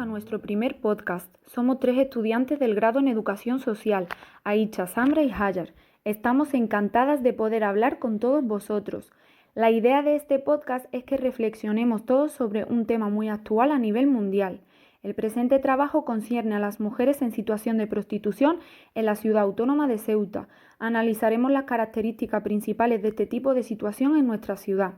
a nuestro primer podcast. Somos 3 estudiantes del grado en Educación Social, Aicha, Sandra y Hayar. Estamos encantadas de poder hablar con todos vosotros. La idea de este podcast es que reflexionemos todos sobre un tema muy actual a nivel mundial. El presente trabajo concierne a las mujeres en situación de prostitución en la ciudad autónoma de Ceuta. Analizaremos las características principales de este tipo de situación en nuestra ciudad.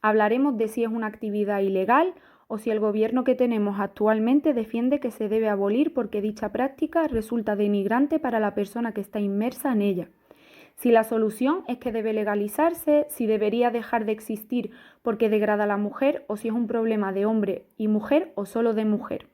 Hablaremos de si es una actividad ilegal o si el gobierno que tenemos actualmente defiende que se debe abolir porque dicha práctica resulta denigrante para la persona que está inmersa en ella. Si la solución es que debe legalizarse, si debería dejar de existir porque degrada a la mujer o si es un problema de hombre y mujer o solo de mujer.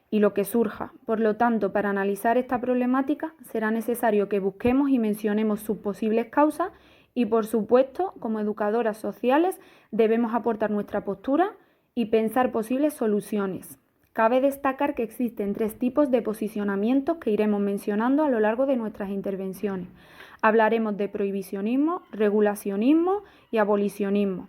Y lo que surja. Por lo tanto, para analizar esta problemática será necesario que busquemos y mencionemos sus posibles causas y, por supuesto, como educadoras sociales debemos aportar nuestra postura y pensar posibles soluciones. Cabe destacar que existen 3 tipos de posicionamientos que iremos mencionando a lo largo de nuestras intervenciones. Hablaremos de prohibicionismo, regulacionismo y abolicionismo.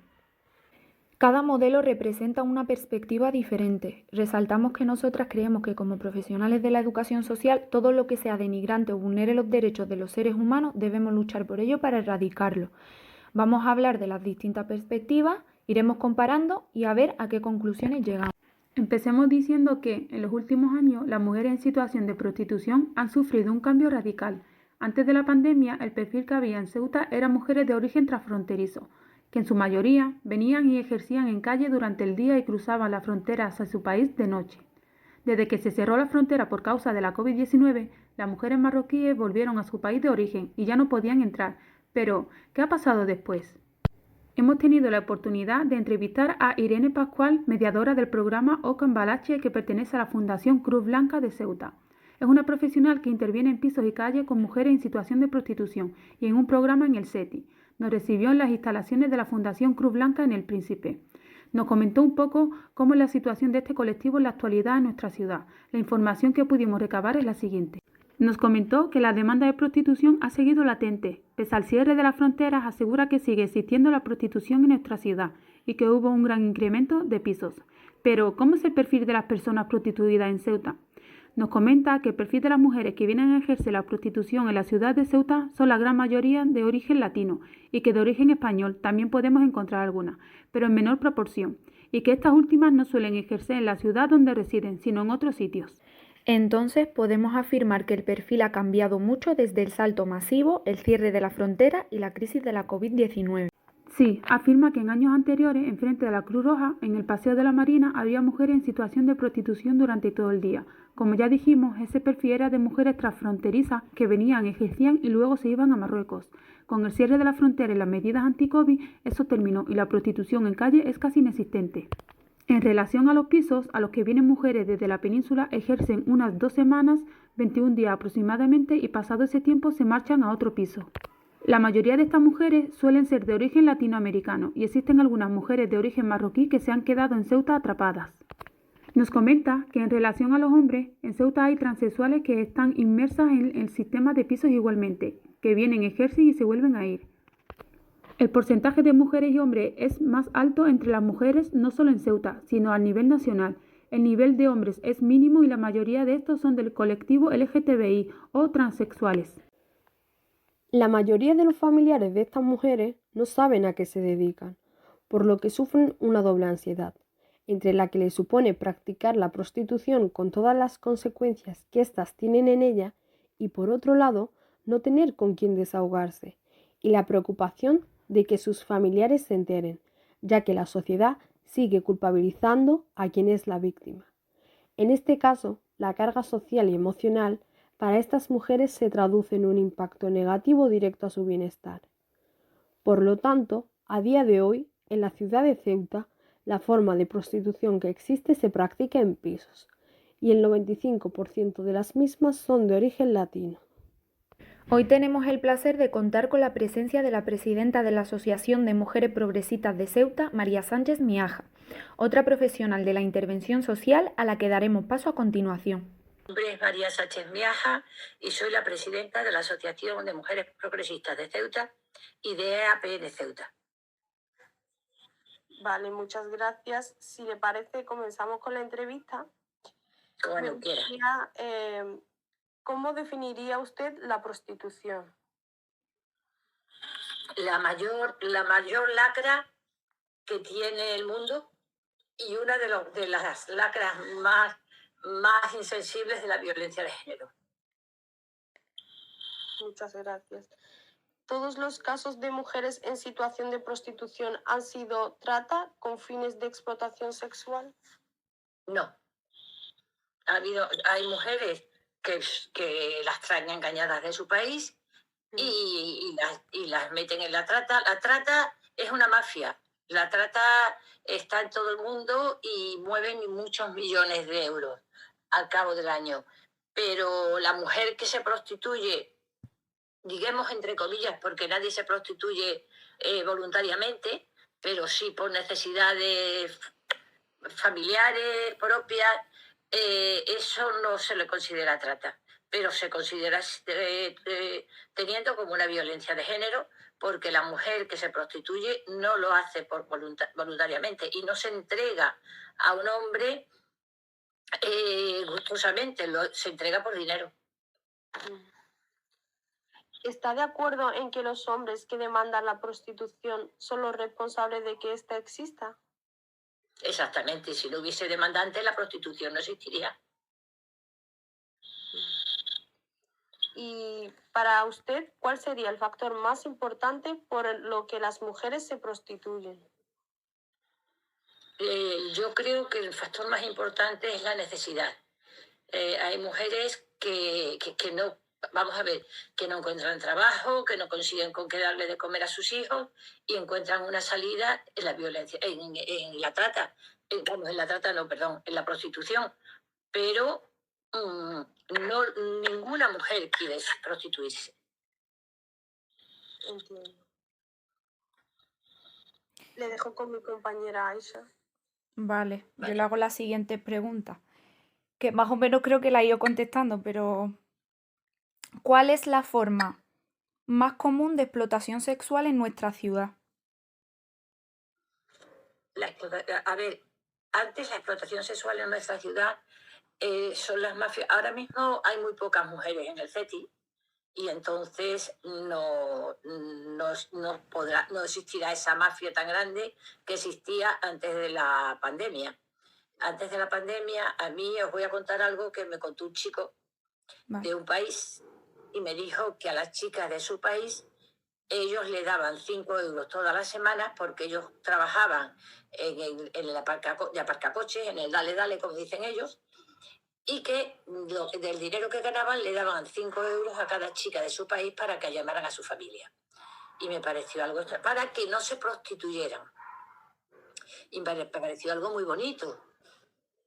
Cada modelo representa una perspectiva diferente. Resaltamos que nosotras creemos que como profesionales de la educación social, todo lo que sea denigrante o vulnere los derechos de los seres humanos debemos luchar por ello para erradicarlo. Vamos a hablar de las distintas perspectivas, iremos comparando y a ver a qué conclusiones llegamos. Empecemos diciendo que, en los últimos años, las mujeres en situación de prostitución han sufrido un cambio radical. Antes de la pandemia, el perfil que había en Ceuta eran mujeres de origen transfronterizo, que en su mayoría venían y ejercían en calle durante el día y cruzaban la frontera hacia su país de noche. Desde que se cerró la frontera por causa de la COVID-19, las mujeres marroquíes volvieron a su país de origen y ya no podían entrar. Pero, ¿qué ha pasado después? Hemos tenido la oportunidad de entrevistar a Irene Pascual, mediadora del programa Ocan Balache, que pertenece a la Fundación Cruz Blanca de Ceuta. Es una profesional que interviene en pisos y calles con mujeres en situación de prostitución y en un programa en el SETI. Nos recibió en las instalaciones de la Fundación Cruz Blanca en El Príncipe. Nos comentó un poco cómo es la situación de este colectivo en la actualidad en nuestra ciudad. La información que pudimos recabar es la siguiente. Nos comentó que la demanda de prostitución ha seguido latente. Pese al cierre de las fronteras, asegura que sigue existiendo la prostitución en nuestra ciudad y que hubo un gran incremento de pisos. Pero, ¿cómo es el perfil de las personas prostituidas en Ceuta? Nos comenta que el perfil de las mujeres que vienen a ejercer la prostitución en la ciudad de Ceuta son la gran mayoría de origen latino y que de origen español también podemos encontrar algunas, pero en menor proporción, y que estas últimas no suelen ejercer en la ciudad donde residen, sino en otros sitios. Entonces podemos afirmar que el perfil ha cambiado mucho desde el salto masivo, el cierre de la frontera y la crisis de la COVID-19. Sí, afirma que en años anteriores, enfrente de la Cruz Roja, en el Paseo de la Marina, había mujeres en situación de prostitución durante todo el día. Como ya dijimos, ese perfil era de mujeres transfronterizas que venían, ejercían y luego se iban a Marruecos. Con el cierre de la frontera y las medidas anti-COVID, eso terminó y la prostitución en calle es casi inexistente. En relación a los pisos, a los que vienen mujeres desde la península ejercen unas 2 semanas, 21 días aproximadamente, y pasado ese tiempo se marchan a otro piso. La mayoría de estas mujeres suelen ser de origen latinoamericano y existen algunas mujeres de origen marroquí que se han quedado en Ceuta atrapadas. Nos comenta que en relación a los hombres, en Ceuta hay transexuales que están inmersas en el sistema de pisos igualmente, que vienen, ejercen y se vuelven a ir. El porcentaje de mujeres y hombres es más alto entre las mujeres no solo en Ceuta, sino a nivel nacional. El nivel de hombres es mínimo y la mayoría de estos son del colectivo LGTBI o transexuales. La mayoría de los familiares de estas mujeres no saben a qué se dedican, por lo que sufren una doble ansiedad, entre la que les supone practicar la prostitución con todas las consecuencias que éstas tienen en ella y, por otro lado, no tener con quién desahogarse, y la preocupación de que sus familiares se enteren, ya que la sociedad sigue culpabilizando a quien es la víctima. En este caso, la carga social y emocional para estas mujeres se traduce en un impacto negativo directo a su bienestar. Por lo tanto, a día de hoy, en la ciudad de Ceuta, la forma de prostitución que existe se practica en pisos, y el 95% de las mismas son de origen latino. Hoy tenemos el placer de contar con la presencia de la presidenta de la Asociación de Mujeres Progresistas de Ceuta, María Sánchez Miaja, otra profesional de la intervención social a la que daremos paso a continuación. Mi nombre es María Sánchez Miaja y soy la presidenta de la Asociación de Mujeres Progresistas de Ceuta y de EAPN Ceuta. Vale, muchas gracias. Si le parece, comenzamos con la entrevista. Bueno, quiera. ¿Cómo definiría usted la prostitución? La mayor lacra que tiene el mundo y una de las lacras más insensibles de la violencia de género. Muchas gracias. ¿Todos los casos de mujeres en situación de prostitución han sido trata con fines de explotación sexual? No. Hay mujeres que las traen engañadas de su país y las meten en la trata. La trata es una mafia. La trata está en todo el mundo y mueven muchos millones de euros al cabo del año. Pero la mujer que se prostituye, digamos entre comillas, porque nadie se prostituye voluntariamente, pero sí por necesidades familiares propias, eso no se le considera trata, pero se considera teniendo como una violencia de género, porque la mujer que se prostituye no lo hace voluntariamente y no se entrega a un hombre gustosamente, se entrega por dinero. ¿Está de acuerdo en que los hombres que demandan la prostitución son los responsables de que ésta exista? Exactamente, si no hubiese demandante, la prostitución no existiría. Y para usted, ¿cuál sería el factor más importante por lo que las mujeres se prostituyen? Yo creo que el factor más importante es la necesidad. Hay mujeres que no, vamos a ver, que no encuentran trabajo, que no consiguen con qué darle de comer a sus hijos y encuentran una salida en la violencia, en la trata, en la prostitución. Pero ninguna mujer quiere prostituirse. Entiendo. Le dejo con mi compañera Aisha. Vale, yo le hago la siguiente pregunta, que más o menos creo que la he ido contestando, pero ¿cuál es la forma más común de explotación sexual en nuestra ciudad? A ver, antes la explotación sexual en nuestra ciudad son las mafias. Ahora mismo hay muy pocas mujeres en el CETI y entonces no existirá esa mafia tan grande que existía antes de la pandemia. Antes de la pandemia, a mí os voy a contar algo que me contó un chico de un país y me dijo que a las chicas de su país ellos le daban 5 euros todas las semanas porque ellos trabajaban en el aparcacoches, en el dale, como dicen ellos, y que del dinero que ganaban le daban 5 euros a cada chica de su país para que llamaran a su familia. Y me pareció algo para que no se prostituyeran. Y me pareció algo muy bonito.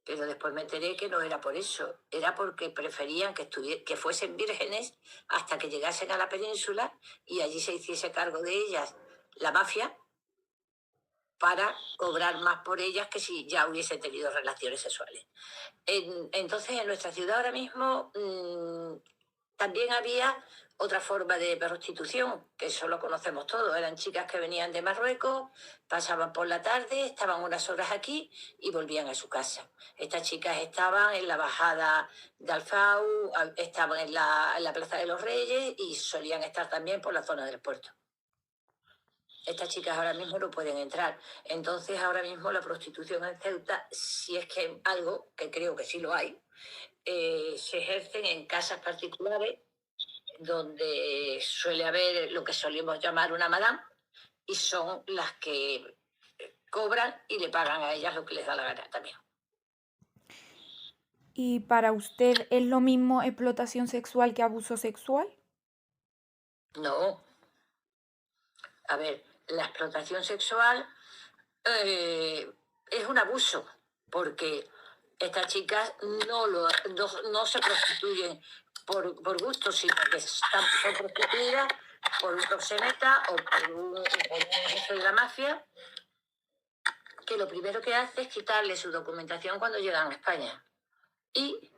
Pero después me enteré que no era por eso, era porque preferían que fuesen vírgenes hasta que llegasen a la península y allí se hiciese cargo de ellas la mafia para cobrar más por ellas que si ya hubiesen tenido relaciones sexuales. Entonces, en nuestra ciudad ahora mismo también había otra forma de prostitución, que eso lo conocemos todos. Eran chicas que venían de Marruecos, pasaban por la tarde, estaban unas horas aquí y volvían a su casa. Estas chicas estaban en la bajada de Alfau, estaban en la Plaza de los Reyes y solían estar también por la zona del puerto. Estas chicas ahora mismo no pueden entrar. Entonces, ahora mismo la prostitución en Ceuta, si es que hay algo, que creo que sí lo hay, se ejercen en casas particulares donde suele haber lo que solemos llamar una madame y son las que cobran y le pagan a ellas lo que les da la gana también. ¿Y para usted es lo mismo explotación sexual que abuso sexual? No. A ver, la explotación sexual es un abuso, porque estas chicas no se prostituyen por gusto, sino que son prostituidas por un proxeneta o por un jefe de la mafia, que lo primero que hace es quitarle su documentación cuando llegan a España. Y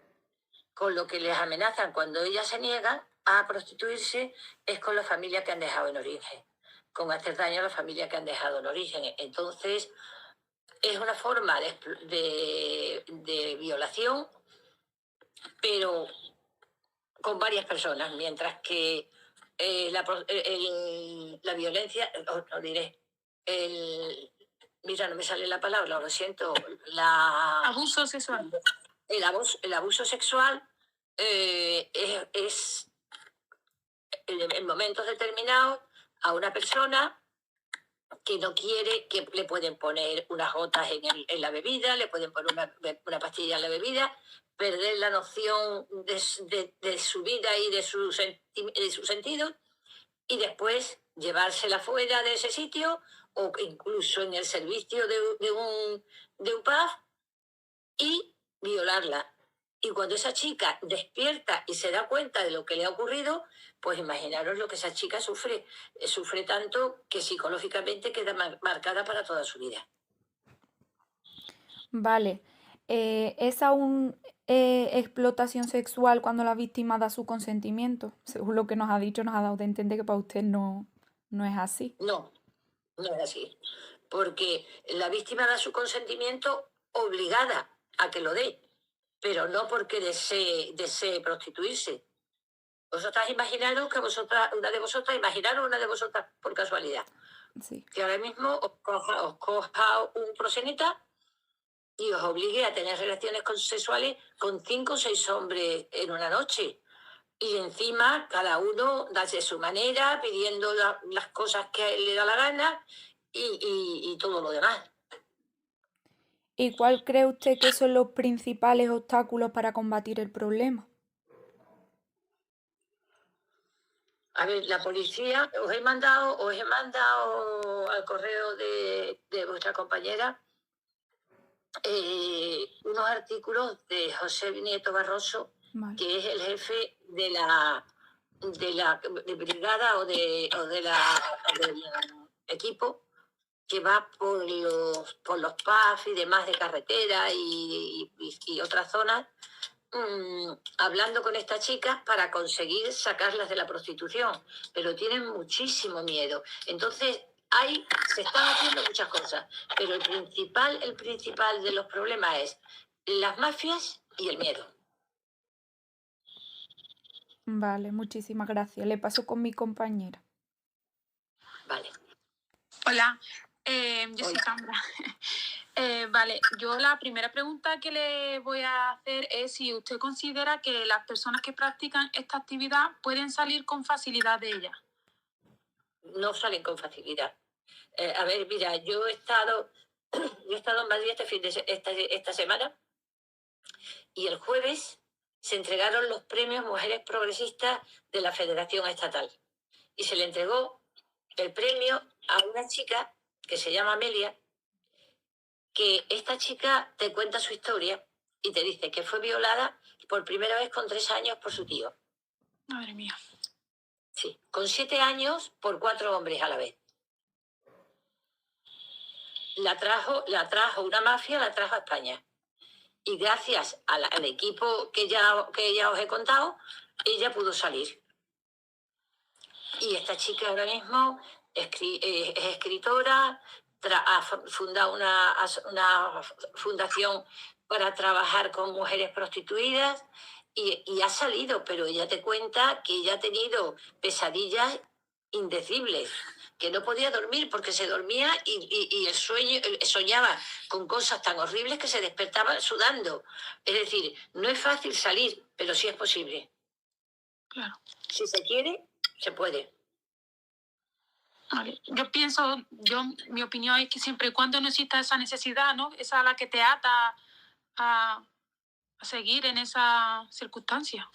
con lo que les amenazan cuando ellas se niegan a prostituirse es con la familia que han dejado en origen, con hacer daño a la familia que han dejado en origen. Entonces, es una forma de violación pero con varias personas, mientras que la violencia, os diré, mira, no me sale la palabra, lo siento, Abuso sexual. El abuso sexual es en momentos determinados a una persona que no quiere, que le pueden poner unas gotas en la bebida, le pueden poner una pastilla en la bebida, perder la noción de su vida y de su sentido, y después llevársela fuera de ese sitio o incluso en el servicio de un pub y violarla. Y cuando esa chica despierta y se da cuenta de lo que le ha ocurrido, pues imaginaros lo que esa chica sufre. Sufre tanto que psicológicamente queda marcada para toda su vida. Vale. ¿Es aún explotación sexual cuando la víctima da su consentimiento? Según lo que nos ha dicho, nos ha dado de entender que para usted no es así. No, no es así. Porque la víctima da su consentimiento obligada a que lo dé, pero no porque desee prostituirse. Vosotras imaginaros que una de vosotras por casualidad, Sí. que ahora mismo os coja un proxeneta y os obligue a tener relaciones sexuales con 5 o 6 hombres en una noche. Y encima cada uno da de su manera, pidiendo las cosas que a él le da la gana y todo lo demás. ¿Y cuál cree usted que son los principales obstáculos para combatir el problema? A ver, la policía, os he mandado al correo de vuestra compañera unos artículos de José Nieto Barroso, Vale. que es el jefe de la brigada o del equipo que va por los PAF y demás de carretera y otras zonas, hablando con estas chicas para conseguir sacarlas de la prostitución, pero tienen muchísimo miedo. Entonces, se están haciendo muchas cosas, pero el principal de los problemas es las mafias y el miedo. Vale, muchísimas gracias. Le paso con mi compañera. Vale. Hola, yo soy Hola. Sandra. Vale, yo la primera pregunta que le voy a hacer es si usted considera que las personas que practican esta actividad pueden salir con facilidad de ella. No salen con facilidad. A ver, mira, yo he estado en Madrid esta semana y el jueves se entregaron los premios Mujeres Progresistas de la Federación Estatal y se le entregó el premio a una chica que se llama Amelia, que esta chica te cuenta su historia y te dice que fue violada por primera vez con 3 años por su tío. Madre mía. Sí, con 7 años por 4 hombres a la vez. La trajo una mafia, la trajo a España. Y gracias al equipo que ya os he contado, ella pudo salir. Y esta chica ahora mismo es escritora, ha fundado una fundación para trabajar con mujeres prostituidas y ha salido, pero ella te cuenta que ella ha tenido pesadillas indecibles, que no podía dormir porque se dormía y el sueño soñaba con cosas tan horribles que se despertaba sudando. Es decir, no es fácil salir, pero sí es posible. Claro. Si se quiere, se puede. Vale. Mi opinión es que siempre y cuando no exista esa necesidad, ¿no? Esa a la que te ata a seguir en esa circunstancia.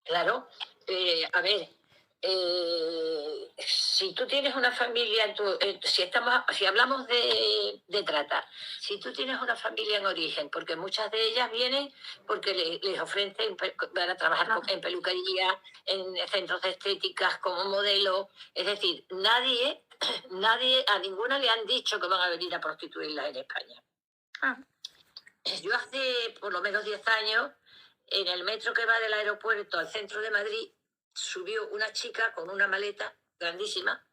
Claro, a ver, si tú tienes una familia, si hablamos de trata, si tú tienes una familia en origen, porque muchas de ellas vienen porque les ofrecen para trabajar en peluquería, en centros de estéticas como modelo, es decir, a ninguna le han dicho que van a venir a prostituirlas en España. Yo hace por lo menos 10 años, en el metro que va del aeropuerto al centro de Madrid, subió una chica con una maleta grandísima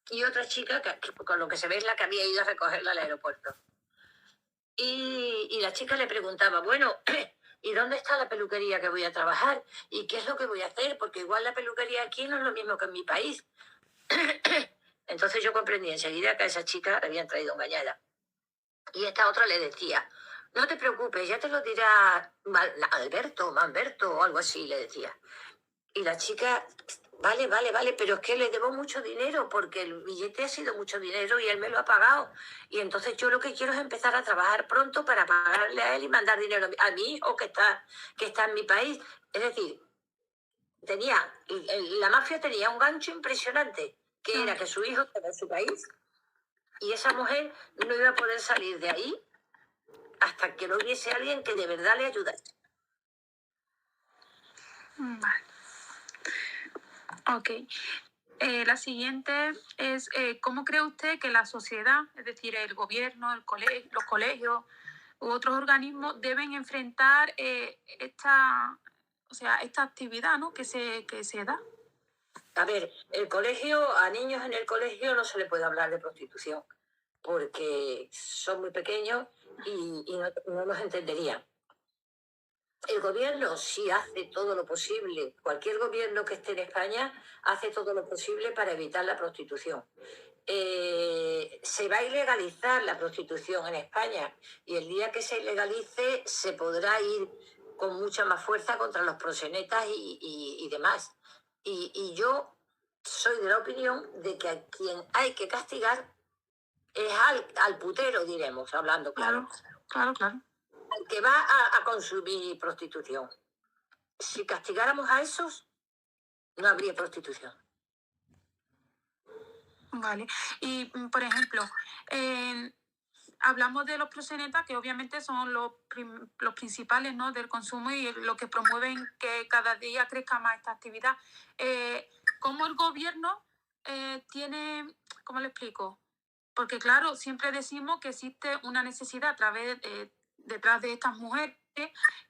y otra chica que con lo que se ve es la que había ido a recogerla al aeropuerto. Y la chica le preguntaba, bueno, ¿Y dónde está la peluquería que voy a trabajar? ¿Y qué es lo que voy a hacer? Porque igual la peluquería aquí no es lo mismo que en mi país. Entonces yo comprendí enseguida que a esa chica la habían traído engañada. Y esta otra le decía, no te preocupes, ya te lo dirá Alberto, Manberto o algo así, le decía. Y la chica, vale, pero es que le debo mucho dinero porque el billete ha sido mucho dinero y él me lo ha pagado. Y entonces yo lo que quiero es empezar a trabajar pronto para pagarle a él y mandar dinero a mi hijo que está en mi país. Es decir, la mafia tenía un gancho impresionante, que era que su hijo estaba en su país y esa mujer no iba a poder salir de ahí hasta que no hubiese alguien que de verdad le ayudase. Vale. Ok. La siguiente es, ¿cómo cree usted que la sociedad, es decir, el gobierno, los colegios u otros organismos deben enfrentar esta actividad, ¿no?, que se da? A ver, a niños en el colegio no se le puede hablar de prostitución porque son muy pequeños y no los entenderían. El gobierno sí hace todo lo posible, cualquier gobierno que esté en España hace todo lo posible para evitar la prostitución. Se va a ilegalizar la prostitución en España y el día que se ilegalice se podrá ir con mucha más fuerza contra los proxenetas y demás. Y yo soy de la opinión de que a quien hay que castigar es al putero, diremos, hablando claro. Claro. Al que va a consumir prostitución. Si castigáramos a esos, no habría prostitución. Vale. Y, por ejemplo, hablamos de los proxenetas, que obviamente son los principales, ¿no?, del consumo y lo que promueven que cada día crezca más esta actividad. ¿Cómo el gobierno tiene, cómo le explico? Porque, claro, siempre decimos que existe una necesidad detrás de estas mujeres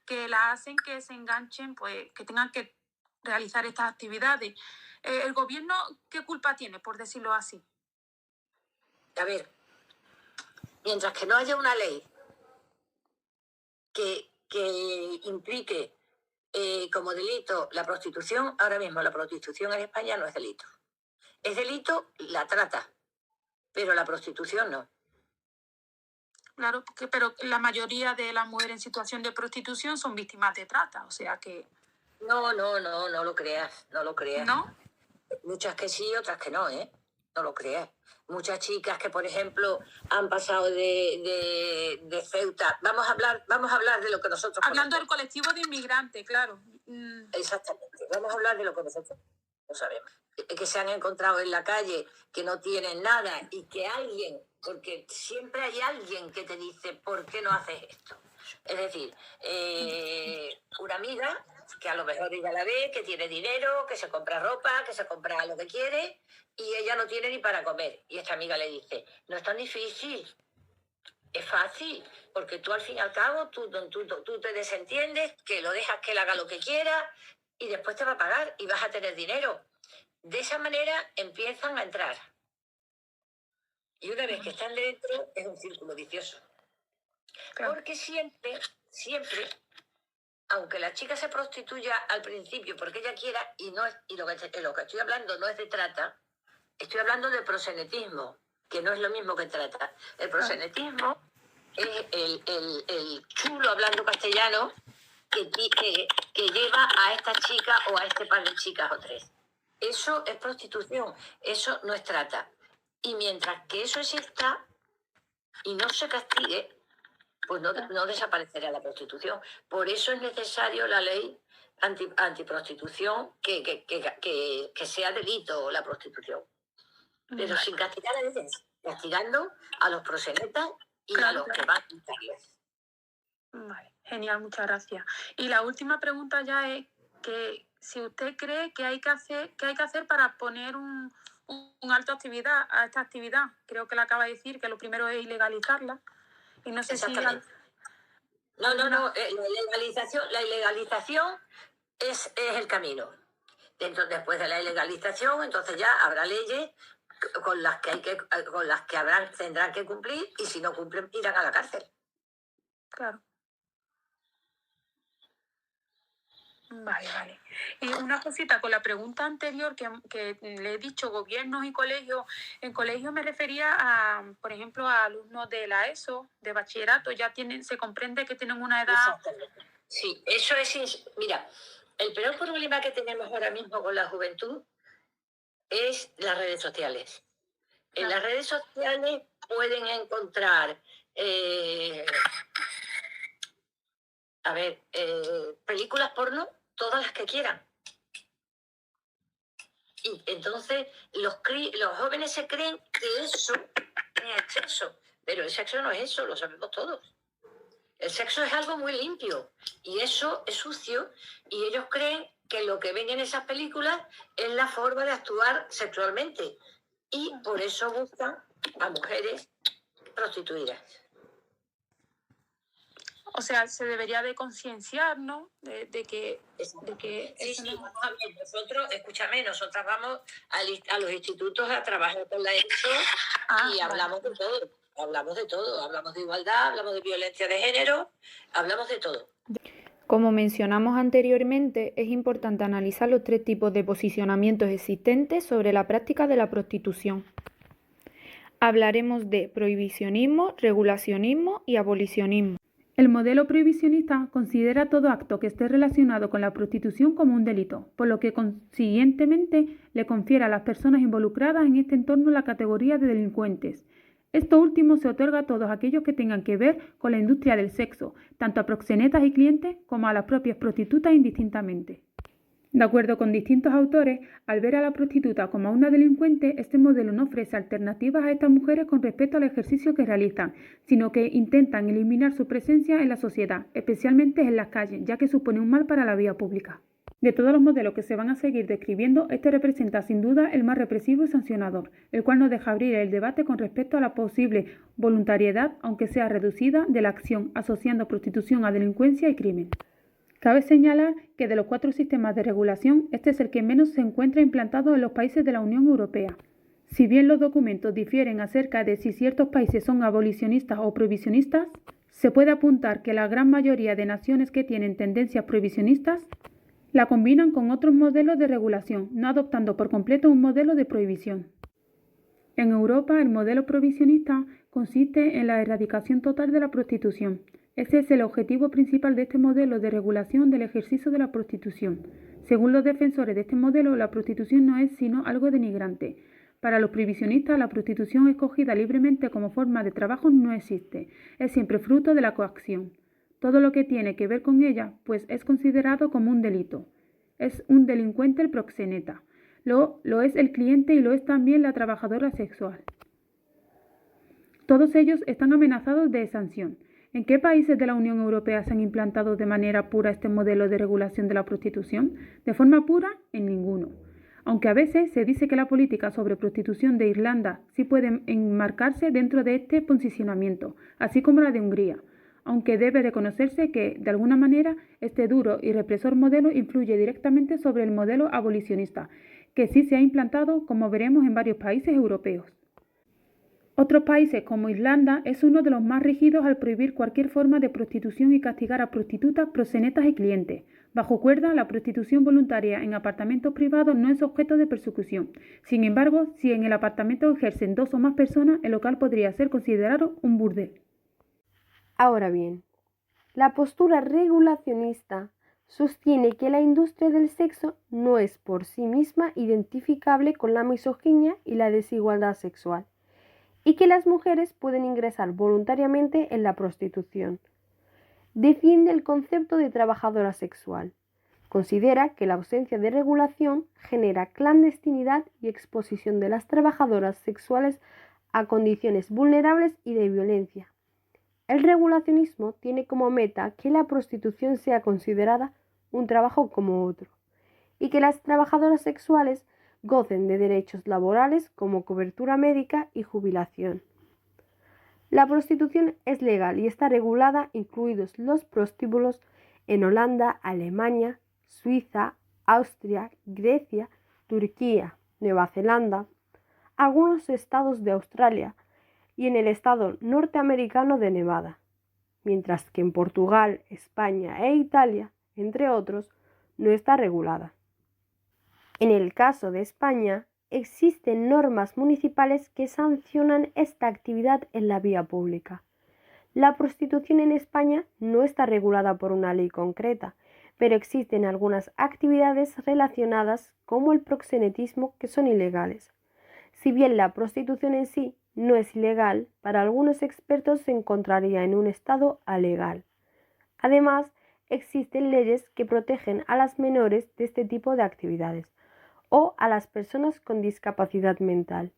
que la hacen que se enganchen, pues que tengan que realizar estas actividades. ¿El gobierno qué culpa tiene, por decirlo así? A ver, mientras que no haya una ley que implique como delito la prostitución, ahora mismo la prostitución en España no es delito. Es delito la trata, pero la prostitución no. Claro, pero la mayoría de las mujeres en situación de prostitución son víctimas de trata, o sea que... No lo creas, no lo creas. ¿No? Muchas que sí, otras que no, ¿eh? No lo creas. Muchas chicas que, por ejemplo, han pasado de Ceuta. Vamos a hablar de lo que nosotros... Hablando del colectivo de inmigrantes, claro. Exactamente. Vamos a hablar de lo que nosotros no sabemos. Que se han encontrado en la calle, que no tienen nada y que alguien, porque siempre hay alguien que te dice, ¿por qué no haces esto? Es decir, una amiga que a lo mejor ella la ve, que tiene dinero, que se compra ropa, que se compra lo que quiere y ella no tiene ni para comer. Y esta amiga le dice, no es tan difícil, es fácil, porque tú al fin y al cabo tú te desentiendes, que lo dejas que él haga lo que quiera y después te va a pagar y vas a tener dinero. De esa manera empiezan a entrar. Y una vez que están dentro es un círculo vicioso. Claro. Porque siempre, aunque la chica se prostituya al principio porque ella quiera, y lo que estoy hablando no es de trata, estoy hablando de proxenetismo, que no es lo mismo que trata. El proxenetismo es el chulo hablando castellano que lleva a esta chica o a este par de chicas o tres. Eso es prostitución, eso no es trata. Y mientras que eso exista y no se castigue, pues no desaparecerá la prostitución. Por eso es necesario la ley antiprostitución, que sea delito la prostitución. Pero sin castigar a ellos, castigando a los proxenetas y a los que van a quitarles. Vale, genial, muchas gracias. Y la última pregunta ya es que si usted cree que hay que hacer para poner un alto a esta actividad. Creo que le acaba de decir que lo primero es ilegalizarla. Y no sé si... No. La ilegalización es el camino. Después de la ilegalización, entonces ya habrá leyes con las que tendrán que cumplir y si no cumplen irán a la cárcel. Claro. Vale, vale. Y una cosita, con la pregunta anterior que le he dicho, gobiernos y colegios, en colegio me refería a, por ejemplo, a alumnos de la ESO, de bachillerato, ya se comprende que tienen una edad... Exactamente. Sí, eso es... Mira, el peor problema que tenemos ahora mismo con la juventud es las redes sociales. En las redes sociales pueden encontrar... películas porno, todas las que quieran. Y entonces los jóvenes se creen que eso es sexo, pero el sexo no es eso, lo sabemos todos. El sexo es algo muy limpio y eso es sucio y ellos creen que lo que ven en esas películas es la forma de actuar sexualmente y por eso buscan a mujeres prostituidas. O sea, se debería de concienciar, ¿no? De que sí, nosotras vamos a los institutos a trabajar con la ESO y hablamos de todo. Hablamos de igualdad, hablamos de violencia de género, hablamos de todo. Como mencionamos anteriormente, es importante analizar los 3 tipos de posicionamientos existentes sobre la práctica de la prostitución. Hablaremos de prohibicionismo, regulacionismo y abolicionismo. El modelo prohibicionista considera todo acto que esté relacionado con la prostitución como un delito, por lo que consiguientemente le confiere a las personas involucradas en este entorno la categoría de delincuentes. Esto último se otorga a todos aquellos que tengan que ver con la industria del sexo, tanto a proxenetas y clientes como a las propias prostitutas indistintamente. De acuerdo con distintos autores, al ver a la prostituta como a una delincuente, este modelo no ofrece alternativas a estas mujeres con respecto al ejercicio que realizan, sino que intentan eliminar su presencia en la sociedad, especialmente en las calles, ya que supone un mal para la vía pública. De todos los modelos que se van a seguir describiendo, este representa sin duda el más represivo y sancionador, el cual nos deja abrir el debate con respecto a la posible voluntariedad, aunque sea reducida, de la acción, asociando prostitución a delincuencia y crimen. Cabe señalar que de los 4 sistemas de regulación, este es el que menos se encuentra implantado en los países de la Unión Europea. Si bien los documentos difieren acerca de si ciertos países son abolicionistas o prohibicionistas, se puede apuntar que la gran mayoría de naciones que tienen tendencias prohibicionistas la combinan con otros modelos de regulación, no adoptando por completo un modelo de prohibición. En Europa, el modelo prohibicionista consiste en la erradicación total de la prostitución. Ese es el objetivo principal de este modelo de regulación del ejercicio de la prostitución. Según los defensores de este modelo, la prostitución no es sino algo denigrante. Para los prohibicionistas, la prostitución escogida libremente como forma de trabajo no existe. Es siempre fruto de la coacción. Todo lo que tiene que ver con ella, pues es considerado como un delito. Es un delincuente el proxeneta. Lo es el cliente y lo es también la trabajadora sexual. Todos ellos están amenazados de sanción. ¿En qué países de la Unión Europea se han implantado de manera pura este modelo de regulación de la prostitución? De forma pura, en ninguno. Aunque a veces se dice que la política sobre prostitución de Irlanda sí puede enmarcarse dentro de este posicionamiento, así como la de Hungría, aunque debe reconocerse que, de alguna manera, este duro y represor modelo influye directamente sobre el modelo abolicionista, que sí se ha implantado, como veremos, en varios países europeos. Otros países, como Irlanda, es uno de los más rígidos al prohibir cualquier forma de prostitución y castigar a prostitutas, proxenetas y clientes. Bajo cuerda, la prostitución voluntaria en apartamentos privados no es objeto de persecución. Sin embargo, si en el apartamento ejercen 2 o más personas, el local podría ser considerado un burdel. Ahora bien, la postura regulacionista sostiene que la industria del sexo no es por sí misma identificable con la misoginia y la desigualdad sexual, y que las mujeres pueden ingresar voluntariamente en la prostitución. Defiende el concepto de trabajadora sexual. Considera que la ausencia de regulación genera clandestinidad y exposición de las trabajadoras sexuales a condiciones vulnerables y de violencia. El regulacionismo tiene como meta que la prostitución sea considerada un trabajo como otro y que las trabajadoras sexuales gocen de derechos laborales como cobertura médica y jubilación. La prostitución es legal y está regulada, incluidos los prostíbulos, en Holanda, Alemania, Suiza, Austria, Grecia, Turquía, Nueva Zelanda, algunos estados de Australia y en el estado norteamericano de Nevada, mientras que en Portugal, España e Italia, entre otros, no está regulada. En el caso de España, existen normas municipales que sancionan esta actividad en la vía pública. La prostitución en España no está regulada por una ley concreta, pero existen algunas actividades relacionadas como el proxenetismo que son ilegales. Si bien la prostitución en sí no es ilegal, para algunos expertos se encontraría en un estado alegal. Además, existen leyes que protegen a las menores de este tipo de actividades o a las personas con discapacidad mental.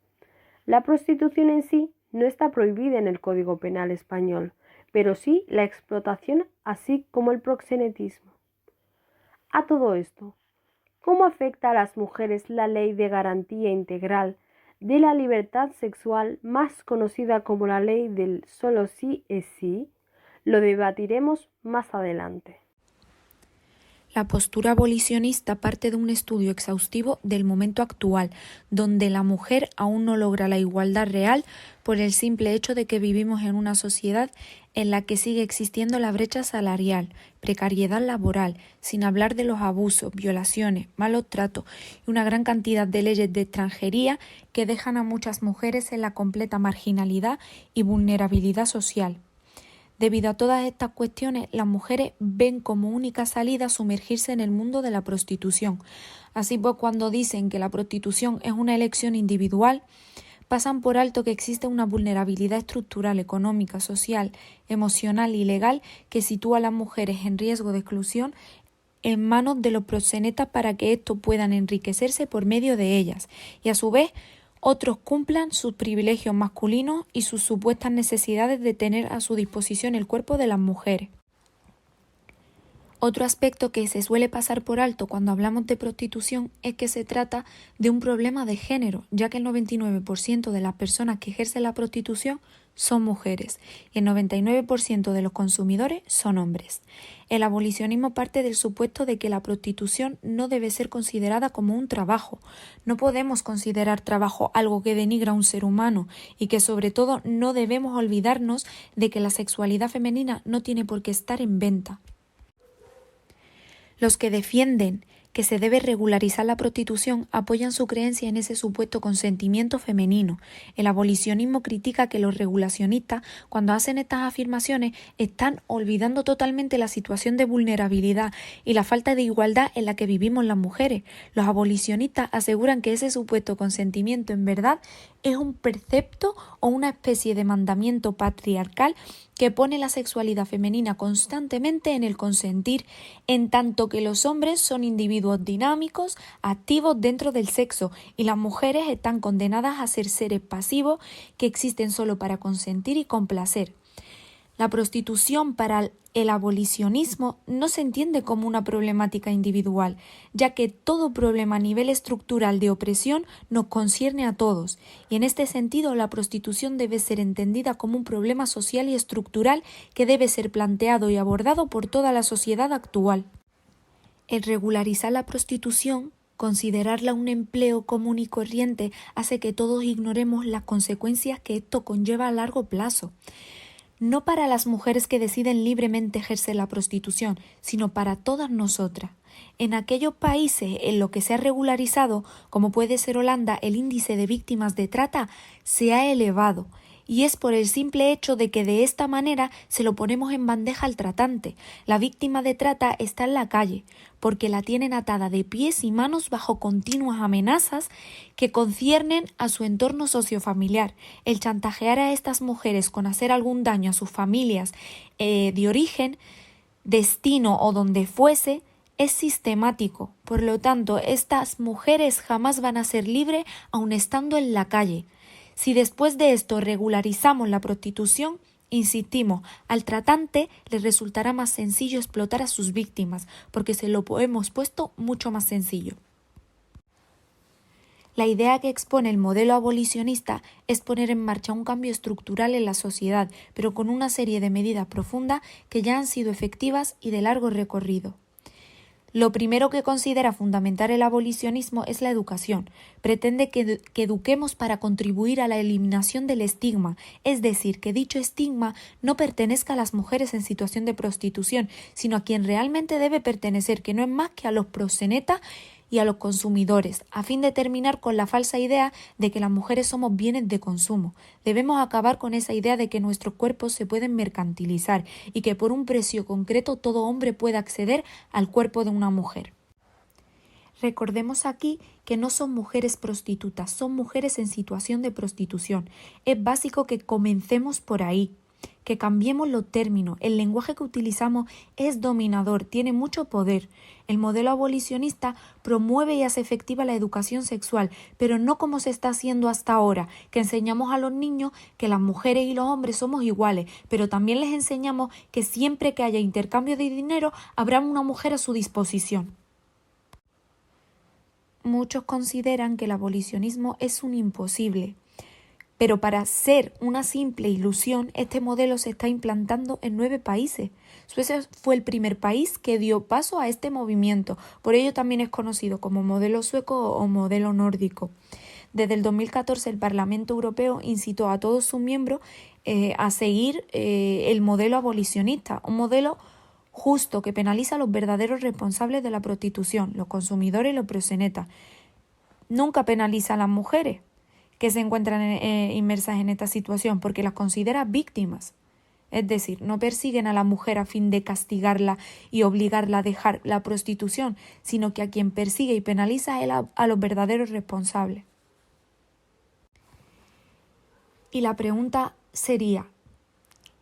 La prostitución en sí no está prohibida en el Código Penal español, pero sí la explotación, así como el proxenetismo. A todo esto, ¿cómo afecta a las mujeres la Ley de Garantía Integral de la Libertad Sexual, más conocida como la Ley del Solo sí es sí? Lo debatiremos más adelante. La postura abolicionista parte de un estudio exhaustivo del momento actual, donde la mujer aún no logra la igualdad real por el simple hecho de que vivimos en una sociedad en la que sigue existiendo la brecha salarial, precariedad laboral, sin hablar de los abusos, violaciones, malos tratos y una gran cantidad de leyes de extranjería que dejan a muchas mujeres en la completa marginalidad y vulnerabilidad social. Debido a todas estas cuestiones, las mujeres ven como única salida sumergirse en el mundo de la prostitución. Así pues, cuando dicen que la prostitución es una elección individual, pasan por alto que existe una vulnerabilidad estructural, económica, social, emocional y legal que sitúa a las mujeres en riesgo de exclusión en manos de los proxenetas para que estos puedan enriquecerse por medio de ellas y a su vez otros cumplan sus privilegios masculinos y sus supuestas necesidades de tener a su disposición el cuerpo de las mujeres. Otro aspecto que se suele pasar por alto cuando hablamos de prostitución es que se trata de un problema de género, ya que el 99% de las personas que ejercen la prostitución son mujeres y el 99% de los consumidores son hombres. El abolicionismo parte del supuesto de que la prostitución no debe ser considerada como un trabajo. No podemos considerar trabajo algo que denigra a un ser humano y que sobre todo no debemos olvidarnos de que la sexualidad femenina no tiene por qué estar en venta. Los que defienden que se debe regularizar la prostitución apoyan su creencia en ese supuesto consentimiento femenino. El abolicionismo critica que los regulacionistas, cuando hacen estas afirmaciones, están olvidando totalmente la situación de vulnerabilidad y la falta de igualdad en la que vivimos las mujeres. Los abolicionistas aseguran que ese supuesto consentimiento en verdad es un precepto o una especie de mandamiento patriarcal que pone la sexualidad femenina constantemente en el consentir, en tanto que los hombres son individuos dinámicos, activos dentro del sexo, y las mujeres están condenadas a ser seres pasivos que existen solo para consentir y complacer. La prostitución para el abolicionismo no se entiende como una problemática individual, ya que todo problema a nivel estructural de opresión nos concierne a todos, y en este sentido la prostitución debe ser entendida como un problema social y estructural que debe ser planteado y abordado por toda la sociedad actual. El regularizar la prostitución, considerarla un empleo común y corriente, hace que todos ignoremos las consecuencias que esto conlleva a largo plazo. No para las mujeres que deciden libremente ejercer la prostitución, sino para todas nosotras. En aquellos países en los que se ha regularizado, como puede ser Holanda, el índice de víctimas de trata se ha elevado, y es por el simple hecho de que de esta manera se lo ponemos en bandeja al tratante. La víctima de trata está en la calle, porque la tienen atada de pies y manos bajo continuas amenazas que conciernen a su entorno sociofamiliar. El chantajear a estas mujeres con hacer algún daño a sus familias de origen, destino o donde fuese, es sistemático. Por lo tanto, estas mujeres jamás van a ser libres aun estando en la calle. Si después de esto regularizamos la prostitución, insistimos, al tratante le resultará más sencillo explotar a sus víctimas, porque se lo hemos puesto mucho más sencillo. La idea que expone el modelo abolicionista es poner en marcha un cambio estructural en la sociedad, pero con una serie de medidas profundas que ya han sido efectivas y de largo recorrido. Lo primero que considera fundamental el abolicionismo es la educación. Pretende que eduquemos para contribuir a la eliminación del estigma, es decir, que dicho estigma no pertenezca a las mujeres en situación de prostitución, sino a quien realmente debe pertenecer, que no es más que a los proxenetas y a los consumidores, a fin de terminar con la falsa idea de que las mujeres somos bienes de consumo. Debemos acabar con esa idea de que nuestros cuerpos se pueden mercantilizar y que por un precio concreto todo hombre puede acceder al cuerpo de una mujer. Recordemos aquí que no son mujeres prostitutas, son mujeres en situación de prostitución. Es básico que comencemos por ahí, que cambiemos los términos. El lenguaje que utilizamos es dominador, tiene mucho poder. El modelo abolicionista promueve y hace efectiva la educación sexual, pero no como se está haciendo hasta ahora, que enseñamos a los niños que las mujeres y los hombres somos iguales, pero también les enseñamos que siempre que haya intercambio de dinero habrá una mujer a su disposición. Muchos consideran que el abolicionismo es un imposible, pero para ser una simple ilusión, este modelo se está implantando en 9 países. Suecia fue el primer país que dio paso a este movimiento, por ello también es conocido como modelo sueco o modelo nórdico. Desde el 2014 el Parlamento Europeo incitó a todos sus miembros a seguir el modelo abolicionista, un modelo justo que penaliza a los verdaderos responsables de la prostitución, los consumidores y los proxenetas. Nunca penaliza a las mujeres que se encuentran inmersas en esta situación porque las considera víctimas. Es decir, no persiguen a la mujer a fin de castigarla y obligarla a dejar la prostitución, sino que a quien persigue y penaliza es a los verdaderos responsables. Y la pregunta sería,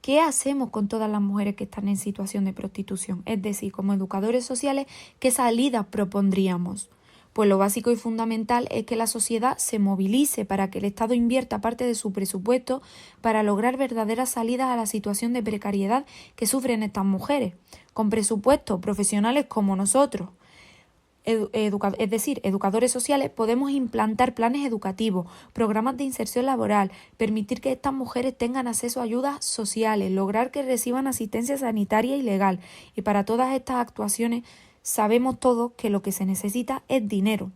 ¿qué hacemos con todas las mujeres que están en situación de prostitución? Es decir, como educadores sociales, ¿qué salidas propondríamos? Pues lo básico y fundamental es que la sociedad se movilice para que el Estado invierta parte de su presupuesto para lograr verdaderas salidas a la situación de precariedad que sufren estas mujeres, con presupuestos profesionales como nosotros. Es decir, educadores sociales, podemos implantar planes educativos, programas de inserción laboral, permitir que estas mujeres tengan acceso a ayudas sociales, lograr que reciban asistencia sanitaria y legal. Y para todas estas actuaciones sabemos todos que lo que se necesita es dinero.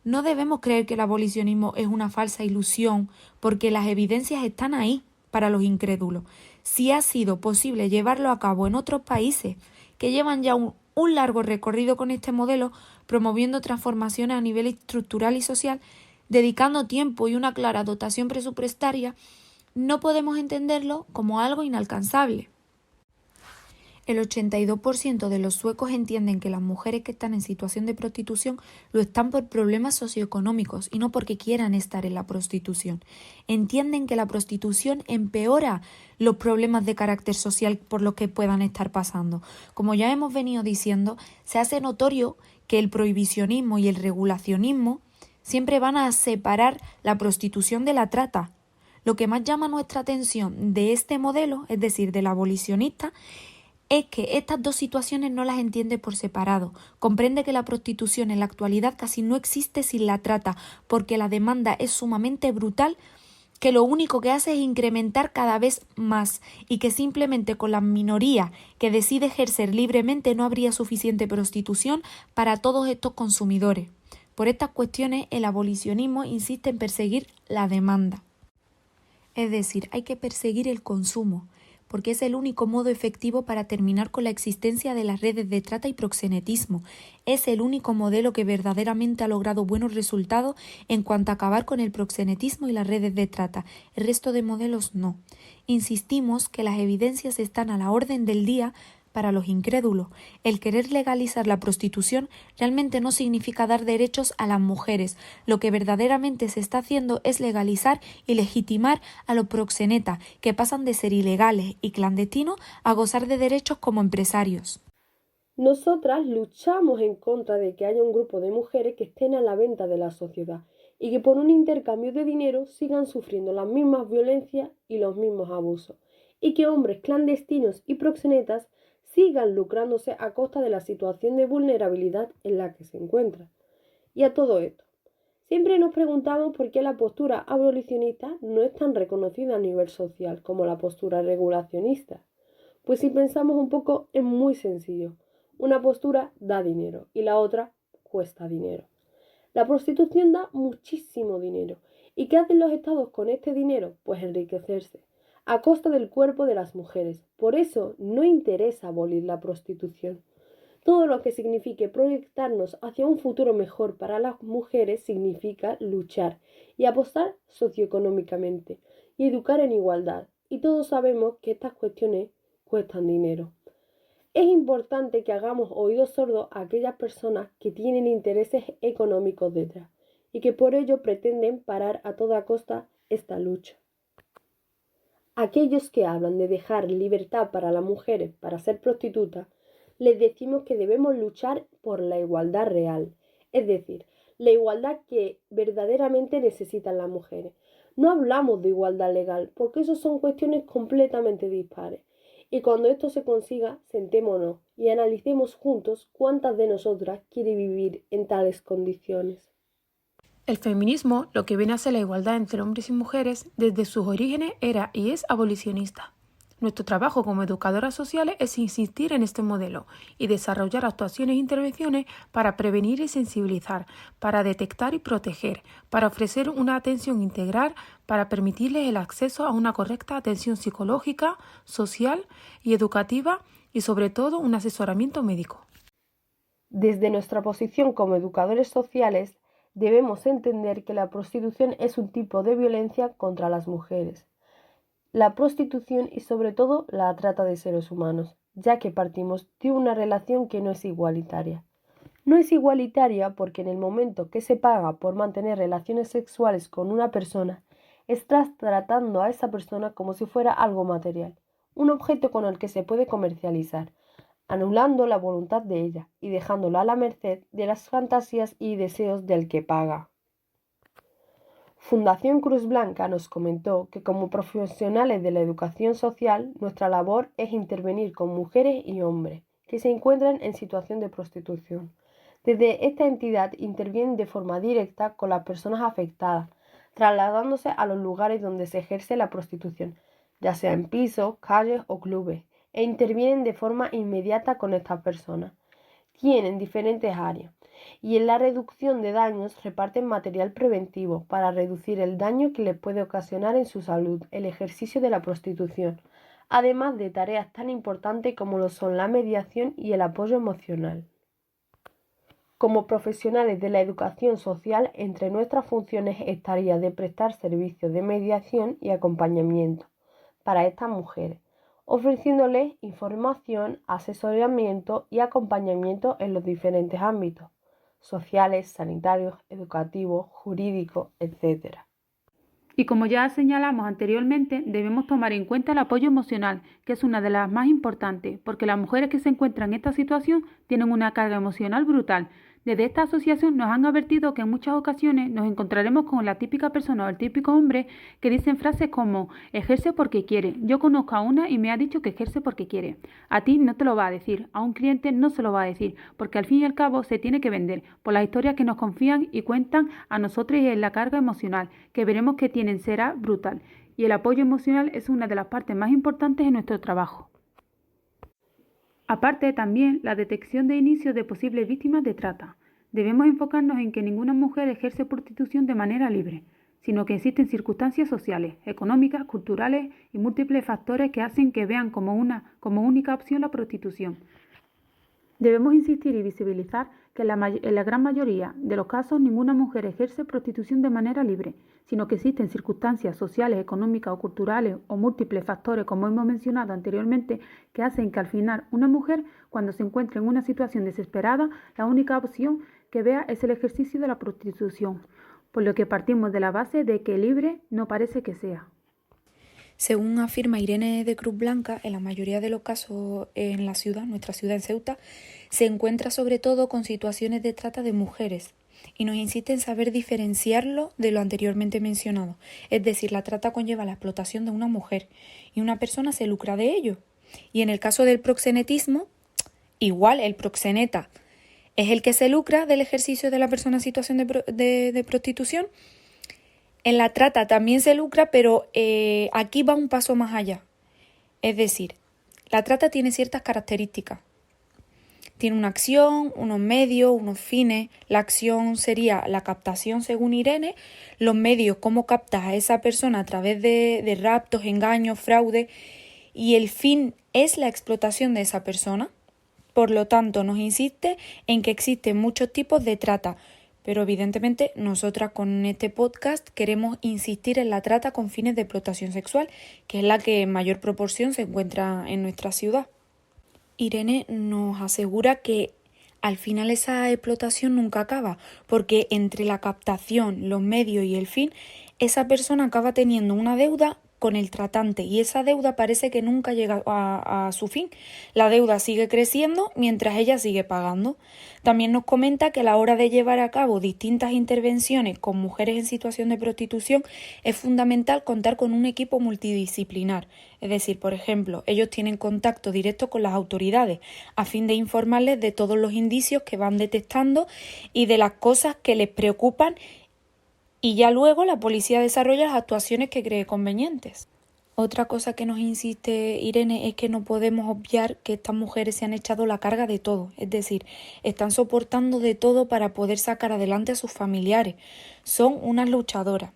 No debemos creer que el abolicionismo es una falsa ilusión, porque las evidencias están ahí para los incrédulos. Si ha sido posible llevarlo a cabo en otros países que llevan ya un largo recorrido con este modelo, promoviendo transformaciones a nivel estructural y social, dedicando tiempo y una clara dotación presupuestaria, no podemos entenderlo como algo inalcanzable. El 82% de los suecos entienden que las mujeres que están en situación de prostitución lo están por problemas socioeconómicos y no porque quieran estar en la prostitución. Entienden que la prostitución empeora los problemas de carácter social por los que puedan estar pasando. Como ya hemos venido diciendo, se hace notorio que el prohibicionismo y el regulacionismo siempre van a separar la prostitución de la trata. Lo que más llama nuestra atención de este modelo, es decir, del abolicionista, es que estas dos situaciones no las entiende por separado. Comprende que la prostitución en la actualidad casi no existe sin la trata, porque la demanda es sumamente brutal, que lo único que hace es incrementar cada vez más y que simplemente con la minoría que decide ejercer libremente no habría suficiente prostitución para todos estos consumidores. Por estas cuestiones el abolicionismo insiste en perseguir la demanda. Es decir, hay que perseguir el consumo, porque es el único modo efectivo para terminar con la existencia de las redes de trata y proxenetismo. Es el único modelo que verdaderamente ha logrado buenos resultados en cuanto a acabar con el proxenetismo y las redes de trata. El resto de modelos no. Insistimos que las evidencias están a la orden del día para los incrédulos. El querer legalizar la prostitución realmente no significa dar derechos a las mujeres. Lo que verdaderamente se está haciendo es legalizar y legitimar a los proxenetas, que pasan de ser ilegales y clandestinos a gozar de derechos como empresarios. Nosotras luchamos en contra de que haya un grupo de mujeres que estén a la venta de la sociedad y que por un intercambio de dinero sigan sufriendo las mismas violencias y los mismos abusos, y que hombres clandestinos y proxenetas sigan lucrándose a costa de la situación de vulnerabilidad en la que se encuentran. Y a todo esto, siempre nos preguntamos por qué la postura abolicionista no es tan reconocida a nivel social como la postura regulacionista. Pues si pensamos un poco, es muy sencillo. Una postura da dinero y la otra cuesta dinero. La prostitución da muchísimo dinero. ¿Y qué hacen los estados con este dinero? Pues enriquecerse, a costa del cuerpo de las mujeres. Por eso no interesa abolir la prostitución. Todo lo que signifique proyectarnos hacia un futuro mejor para las mujeres significa luchar y apostar socioeconómicamente y educar en igualdad. Y todos sabemos que estas cuestiones cuestan dinero. Es importante que hagamos oídos sordos a aquellas personas que tienen intereses económicos detrás y que por ello pretenden parar a toda costa esta lucha. Aquellos que hablan de dejar libertad para las mujeres para ser prostitutas, les decimos que debemos luchar por la igualdad real, es decir, la igualdad que verdaderamente necesitan las mujeres. No hablamos de igualdad legal, porque eso son cuestiones completamente dispares. Y cuando esto se consiga, sentémonos y analicemos juntos cuántas de nosotras quiere vivir en tales condiciones. El feminismo, lo que viene a ser la igualdad entre hombres y mujeres, desde sus orígenes era y es abolicionista. Nuestro trabajo como educadoras sociales es insistir en este modelo y desarrollar actuaciones e intervenciones para prevenir y sensibilizar, para detectar y proteger, para ofrecer una atención integral, para permitirles el acceso a una correcta atención psicológica, social y educativa y sobre todo un asesoramiento médico. Desde nuestra posición como educadores sociales, debemos entender que la prostitución es un tipo de violencia contra las mujeres. La prostitución y sobre todo la trata de seres humanos, ya que partimos de una relación que no es igualitaria. No es igualitaria porque en el momento que se paga por mantener relaciones sexuales con una persona, estás tratando a esa persona como si fuera algo material, un objeto con el que se puede comercializar, anulando la voluntad de ella y dejándola a la merced de las fantasías y deseos del que paga. Fundación Cruz Blanca nos comentó que como profesionales de la educación social, nuestra labor es intervenir con mujeres y hombres que se encuentran en situación de prostitución. Desde esta entidad intervienen de forma directa con las personas afectadas, trasladándose a los lugares donde se ejerce la prostitución, ya sea en pisos, calles o clubes, e intervienen de forma inmediata con estas personas. Tienen diferentes áreas y en la reducción de daños reparten material preventivo para reducir el daño que les puede ocasionar en su salud el ejercicio de la prostitución, además de tareas tan importantes como lo son la mediación y el apoyo emocional. Como profesionales de la educación social, entre nuestras funciones estaría de prestar servicios de mediación y acompañamiento para estas mujeres, ofreciéndoles información, asesoramiento y acompañamiento en los diferentes ámbitos sociales, sanitarios, educativos, jurídicos, etc. Y como ya señalamos anteriormente, debemos tomar en cuenta el apoyo emocional, que es una de las más importantes, porque las mujeres que se encuentran en esta situación tienen una carga emocional brutal. Desde esta asociación nos han advertido que en muchas ocasiones nos encontraremos con la típica persona o el típico hombre que dicen frases como ejerce porque quiere. Yo conozco a una y me ha dicho que ejerce porque quiere. A ti no te lo va a decir, a un cliente no se lo va a decir, porque al fin y al cabo se tiene que vender por las historias que nos confían y cuentan a nosotros y en la carga emocional que veremos que tienen será brutal. Y el apoyo emocional es una de las partes más importantes en nuestro trabajo. Aparte, también la detección de inicios de posibles víctimas de trata. Debemos enfocarnos en que ninguna mujer ejerce prostitución de manera libre, sino que existen circunstancias sociales, económicas, culturales y múltiples factores que hacen que vean como única opción la prostitución. Debemos insistir y visibilizar que en la gran mayoría de los casos ninguna mujer ejerce prostitución de manera libre, sino que existen circunstancias sociales, económicas o culturales o múltiples factores, como hemos mencionado anteriormente, que hacen que al final una mujer, cuando se encuentra en una situación desesperada, la única opción que vea es el ejercicio de la prostitución, por lo que partimos de la base de que libre no parece que sea. Según afirma Irene de Cruz Blanca, en la mayoría de los casos en la ciudad, nuestra ciudad en Ceuta, se encuentra sobre todo con situaciones de trata de mujeres y nos insiste en saber diferenciarlo de lo anteriormente mencionado. Es decir, la trata conlleva la explotación de una mujer y una persona se lucra de ello. Y en el caso del proxenetismo, igual el proxeneta es el que se lucra del ejercicio de la persona en situación de prostitución. En la trata también se lucra, pero aquí va un paso más allá. Es decir, la trata tiene ciertas características. Tiene una acción, unos medios, unos fines. La acción sería la captación según Irene, los medios, cómo captas a esa persona a través de raptos, engaños, fraude, y el fin es la explotación de esa persona. Por lo tanto, nos insiste en que existen muchos tipos de trata, pero evidentemente nosotras con este podcast queremos insistir en la trata con fines de explotación sexual, que es la que en mayor proporción se encuentra en nuestra ciudad. Irene nos asegura que al final esa explotación nunca acaba, porque entre la captación, los medios y el fin, esa persona acaba teniendo una deuda con el tratante y esa deuda parece que nunca llega a su fin. La deuda sigue creciendo mientras ella sigue pagando. También nos comenta que a la hora de llevar a cabo distintas intervenciones con mujeres en situación de prostitución es fundamental contar con un equipo multidisciplinar. Es decir, por ejemplo, ellos tienen contacto directo con las autoridades a fin de informarles de todos los indicios que van detectando y de las cosas que les preocupan, y ya luego la policía desarrolla las actuaciones que cree convenientes. Otra cosa que nos insiste Irene es que no podemos obviar que estas mujeres se han echado la carga de todo, es decir, están soportando de todo para poder sacar adelante a sus familiares. Son unas luchadoras.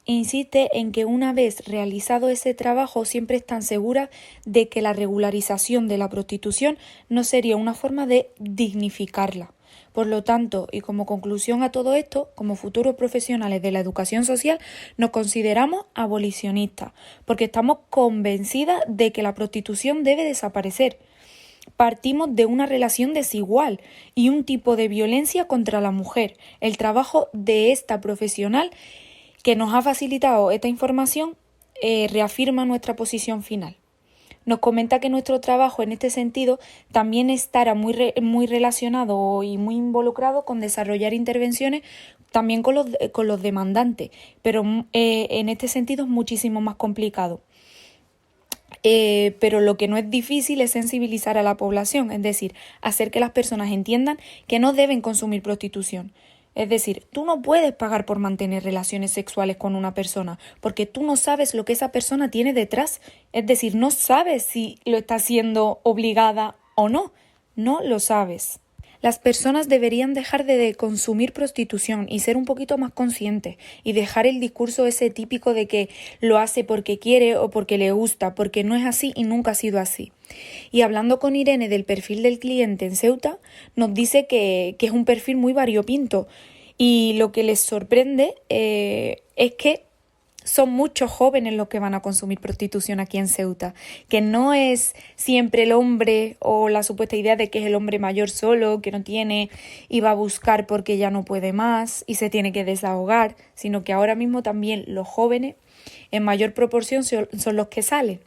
Insiste en que una vez realizado ese trabajo siempre están seguras de que la regularización de la prostitución no sería una forma de dignificarla. Por lo tanto, y como conclusión a todo esto, como futuros profesionales de la educación social, nos consideramos abolicionistas, porque estamos convencidas de que la prostitución debe desaparecer. Partimos de una relación desigual y un tipo de violencia contra la mujer. El trabajo de esta profesional que nos ha facilitado esta información reafirma nuestra posición final. Nos comenta que nuestro trabajo en este sentido también estará muy relacionado y muy involucrado con desarrollar intervenciones también con los demandantes, pero en este sentido es muchísimo más complicado. Pero lo que no es difícil es sensibilizar a la población, es decir, hacer que las personas entiendan que no deben consumir prostitución. Es decir, tú no puedes pagar por mantener relaciones sexuales con una persona porque tú no sabes lo que esa persona tiene detrás. Es decir, no sabes si lo está haciendo obligada o no. No lo sabes. Las personas deberían dejar de consumir prostitución y ser un poquito más conscientes y dejar el discurso ese típico de que lo hace porque quiere o porque le gusta, porque no es así y nunca ha sido así. Y hablando con Irene del perfil del cliente en Ceuta, nos dice que es un perfil muy variopinto y lo que les sorprende es que son muchos jóvenes los que van a consumir prostitución aquí en Ceuta, que no es siempre el hombre o la supuesta idea de que es el hombre mayor solo, que no tiene y va a buscar porque ya no puede más y se tiene que desahogar, sino que ahora mismo también los jóvenes en mayor proporción son los que salen,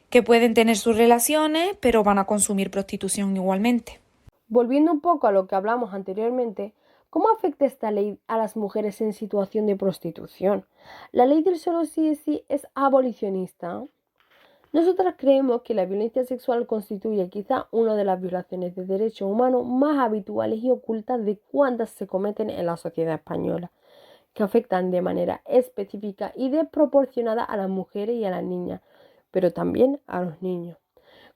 que pueden tener sus relaciones pero van a consumir prostitución igualmente. Volviendo un poco a lo que hablamos anteriormente, ¿cómo afecta esta ley a las mujeres en situación de prostitución? ¿La ley del solo sí es sí es abolicionista? Nosotras creemos que la violencia sexual constituye quizá una de las violaciones de derechos humanos más habituales y ocultas de cuantas se cometen en la sociedad española, que afectan de manera específica y desproporcionada a las mujeres y a las niñas, pero también a los niños.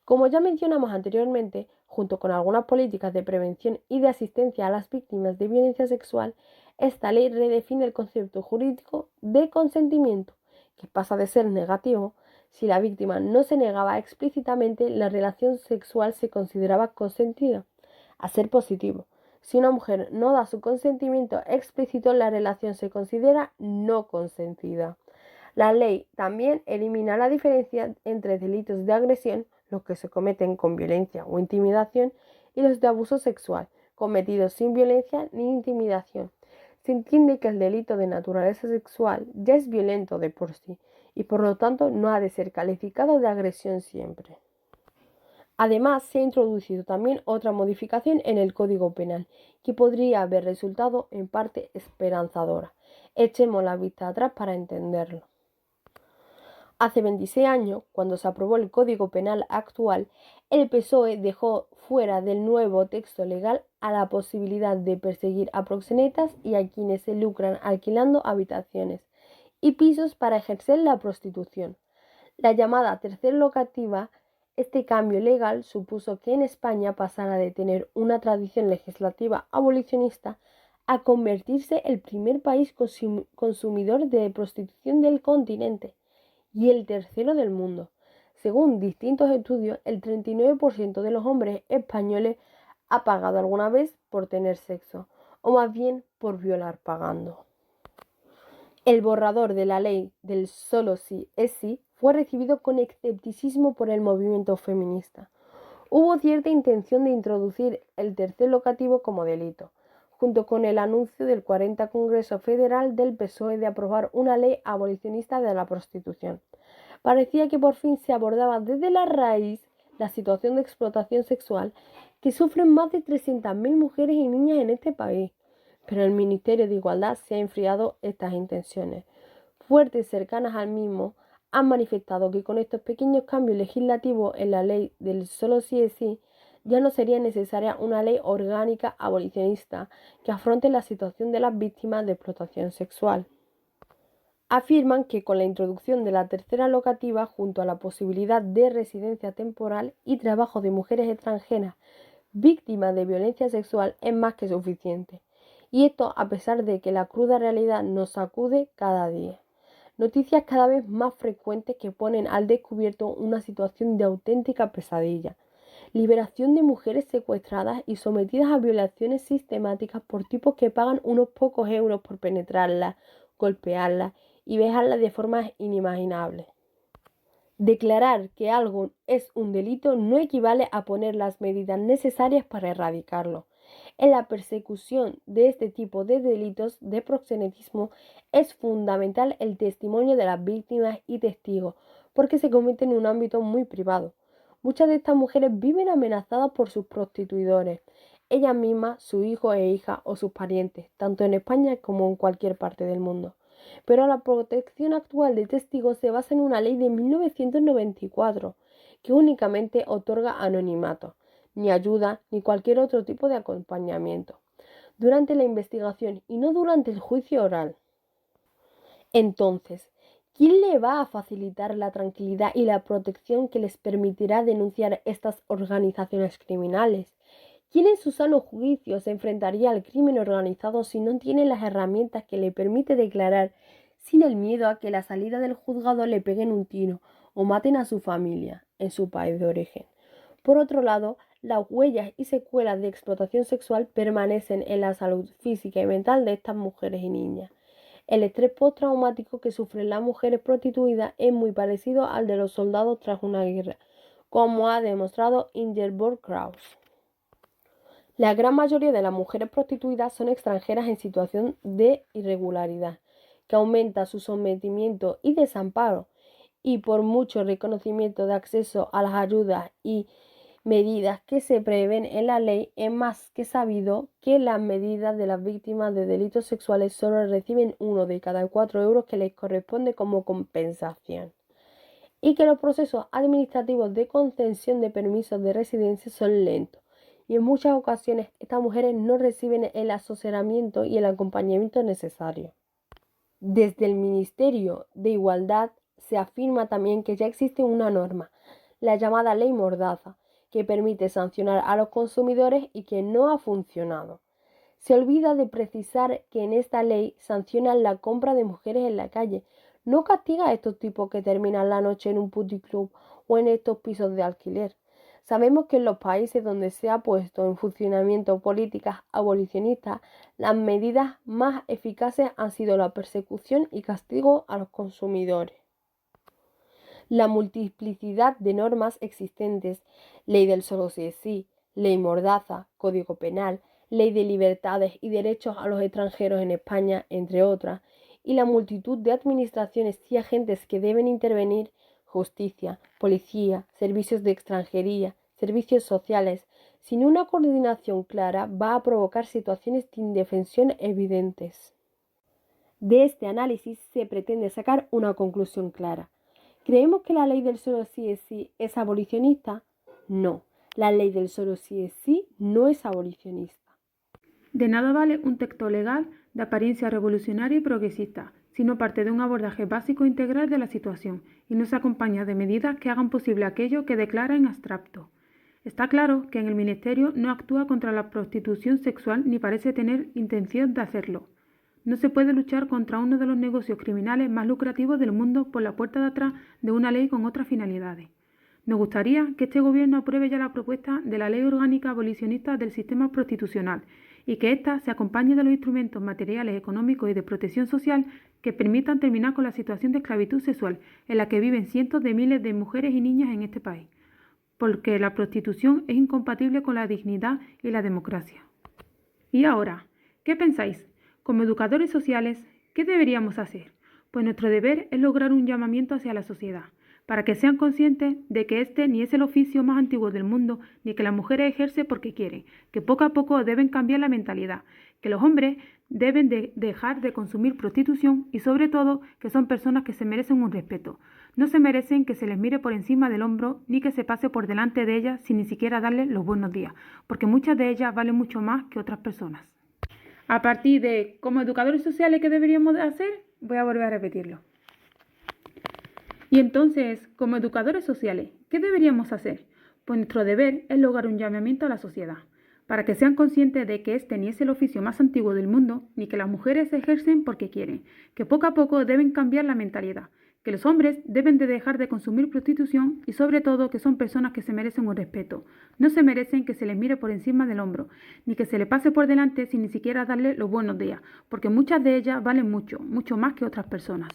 Como ya mencionamos anteriormente, junto con algunas políticas de prevención y de asistencia a las víctimas de violencia sexual, esta ley redefine el concepto jurídico de consentimiento, que pasa de ser negativo. Si la víctima no se negaba explícitamente, la relación sexual se consideraba consentida, a ser positivo. Si una mujer no da su consentimiento explícito, la relación se considera no consentida. La ley también elimina la diferencia entre delitos de agresión, los que se cometen con violencia o intimidación, y los de abuso sexual, cometidos sin violencia ni intimidación. Se entiende que el delito de naturaleza sexual ya es violento de por sí y por lo tanto no ha de ser calificado de agresión siempre. Además, se ha introducido también otra modificación en el Código Penal que podría haber resultado en parte esperanzadora. Echemos la vista atrás para entenderlo. Hace 26 años, cuando se aprobó el Código Penal actual, el PSOE dejó fuera del nuevo texto legal a la posibilidad de perseguir a proxenetas y a quienes se lucran alquilando habitaciones y pisos para ejercer la prostitución. La llamada tercer locativa Este cambio legal supuso que en España pasara de tener una tradición legislativa abolicionista a convertirse el primer país consumidor de prostitución del continente y el tercero del mundo. Según distintos estudios, el 39% de los hombres españoles ha pagado alguna vez por tener sexo, o más bien por violar pagando. El borrador de la ley del solo sí es sí fue recibido con escepticismo por el movimiento feminista. Hubo cierta intención de introducir el tercer locativo como delito, junto con el anuncio del 40 Congreso Federal del PSOE de aprobar una ley abolicionista de la prostitución. Parecía que por fin se abordaba desde la raíz la situación de explotación sexual que sufren más de 300.000 mujeres y niñas en este país. Pero el Ministerio de Igualdad se ha enfriado estas intenciones. Fuertes cercanas al mismo han manifestado que con estos pequeños cambios legislativos en la ley del solo sí es sí, ya no sería necesaria una ley orgánica abolicionista que afronte la situación de las víctimas de explotación sexual. Afirman que con la introducción de la tercera locativa, junto a la posibilidad de residencia temporal y trabajo de mujeres extranjeras víctimas de violencia sexual, es más que suficiente. Y esto a pesar de que la cruda realidad nos sacude cada día. Noticias cada vez más frecuentes que ponen al descubierto una situación de auténtica pesadilla. Liberación de mujeres secuestradas y sometidas a violaciones sistemáticas por tipos que pagan unos pocos euros por penetrarlas, golpearlas y vejarlas de formas inimaginables. Declarar que algo es un delito no equivale a poner las medidas necesarias para erradicarlo. En la persecución de este tipo de delitos de proxenetismo es fundamental el testimonio de las víctimas y testigos, porque se comete en un ámbito muy privado. Muchas de estas mujeres viven amenazadas por sus prostituidores, ellas mismas, sus hijos e hijas o sus parientes, tanto en España como en cualquier parte del mundo. Pero la protección actual de testigos se basa en una ley de 1994 que únicamente otorga anonimato, ni ayuda ni cualquier otro tipo de acompañamiento durante la investigación y no durante el juicio oral. Entonces, ¿quién le va a facilitar la tranquilidad y la protección que les permitirá denunciar estas organizaciones criminales? ¿Quién en su sano juicio se enfrentaría al crimen organizado si no tiene las herramientas que le permite declarar sin el miedo a que a la salida del juzgado le peguen un tiro o maten a su familia en su país de origen? Por otro lado, las huellas y secuelas de explotación sexual permanecen en la salud física y mental de estas mujeres y niñas. El estrés postraumático que sufren las mujeres prostituidas es muy parecido al de los soldados tras una guerra, como ha demostrado Ingeborg Kraus. La gran mayoría de las mujeres prostituidas son extranjeras en situación de irregularidad, que aumenta su sometimiento y desamparo, y por mucho reconocimiento de acceso a las ayudas y medidas que se prevén en la ley, es más que sabido que las medidas de las víctimas de delitos sexuales solo reciben 1 de cada 4 euros que les corresponde como compensación, y que los procesos administrativos de concesión de permisos de residencia son lentos. Y en muchas ocasiones estas mujeres no reciben el asesoramiento y el acompañamiento necesario. Desde el Ministerio de Igualdad se afirma también que ya existe una norma, la llamada Ley Mordaza, que permite sancionar a los consumidores y que no ha funcionado. Se olvida de precisar que en esta ley sancionan la compra de mujeres en la calle, no castiga a estos tipos que terminan la noche en un puticlub o en estos pisos de alquiler. Sabemos que en los países donde se ha puesto en funcionamiento políticas abolicionistas, las medidas más eficaces han sido la persecución y castigo a los consumidores. La multiplicidad de normas existentes, ley del solo sí es sí, ley Mordaza, Código Penal, ley de libertades y derechos a los extranjeros en España, entre otras, y la multitud de administraciones y agentes que deben intervenir, justicia, policía, servicios de extranjería, servicios sociales, sin una coordinación clara va a provocar situaciones de indefensión evidentes. De este análisis se pretende sacar una conclusión clara. ¿Creemos que la ley del solo sí es abolicionista? No, la ley del solo sí no es abolicionista. De nada vale un texto legal de apariencia revolucionaria y progresista, sino parte de un abordaje básico e integral de la situación y no se acompaña de medidas que hagan posible aquello que declara en abstracto. Está claro que en el Ministerio no actúa contra la prostitución sexual ni parece tener intención de hacerlo. No se puede luchar contra uno de los negocios criminales más lucrativos del mundo por la puerta de atrás de una ley con otras finalidades. Nos gustaría que este Gobierno apruebe ya la propuesta de la Ley Orgánica Abolicionista del Sistema Prostitucional y que ésta se acompañe de los instrumentos materiales, económicos y de protección social que permitan terminar con la situación de esclavitud sexual en la que viven cientos de miles de mujeres y niñas en este país, porque la prostitución es incompatible con la dignidad y la democracia. Y ahora, ¿qué pensáis? Como educadores sociales, ¿qué deberíamos hacer? Pues nuestro deber es lograr un llamamiento hacia la sociedad, para que sean conscientes de que este ni es el oficio más antiguo del mundo, ni que las mujeres ejercen porque quieren, que poco a poco deben cambiar la mentalidad, que los hombres deben dejar de consumir prostitución y sobre todo que son personas que se merecen un respeto. No se merecen que se les mire por encima del hombro ni que se pase por delante de ellas sin ni siquiera darles los buenos días, porque muchas de ellas valen mucho más que otras personas. A partir de, como educadores sociales, ¿qué deberíamos de hacer? Voy a volver a repetirlo. Y entonces, como educadores sociales, ¿qué deberíamos hacer? Pues nuestro deber es lograr un llamamiento a la sociedad, para que sean conscientes de que este ni es el oficio más antiguo del mundo, ni que las mujeres ejercen porque quieren, que poco a poco deben cambiar la mentalidad, que los hombres deben de dejar de consumir prostitución y sobre todo que son personas que se merecen un respeto. No se merecen que se les mire por encima del hombro, ni que se les pase por delante sin ni siquiera darle los buenos días, porque muchas de ellas valen mucho, mucho más que otras personas.